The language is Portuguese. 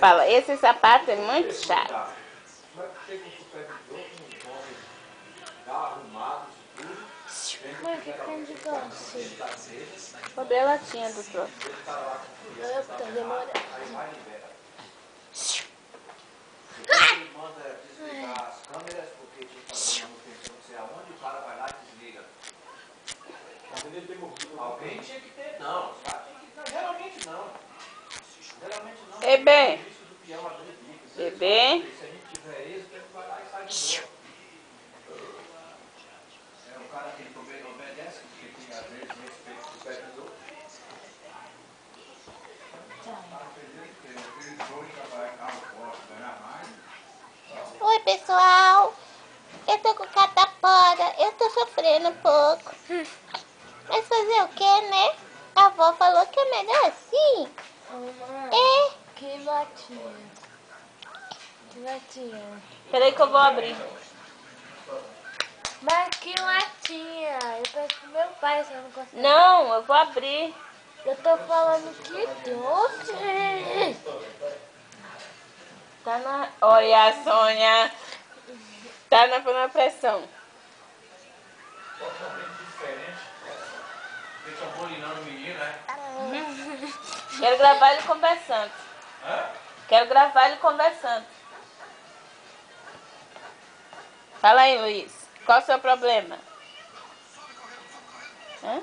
fala, esse sapato é muito chato. Como é que chega um supervisor com os homens já arrumados e tudo? Mãe, que tem de doce? Roubei a latinha do troço. Eu tô demorando. Aí vai e libera. Depois ele manda desligar as câmeras, porque tem que fazer manutenção, não sei aonde, o cara vai lá e desliga. Alguém tinha que ter, não. Os caras tinham que ter, geralmente não. Geralmente não. Bebê. Isso do peão abrir bico. Bebê. Se a gente tiver êxito, ele vai lá e sai de novo. É o cara que obedece, porque tem às vezes respeito do supervisor. Oi, pessoal. Eu tô com catapora. Eu tô sofrendo um pouco. Mas fazer o que, né? A avó falou que é melhor assim. É. Que latinha. Que latinha. Peraí que eu vou abrir. Mas que latinha. Eu peço pro meu pai se eu não consegue. Não, eu vou abrir. Eu tô falando que doce. Tá na... Olha a Sônia. Tá na pressão. Totalmente diferente. Deixa bolinando o menino, né? Quero gravar ele conversando. Hã? Quero gravar ele conversando. Fala aí, Luiz. Qual o seu problema? Hã?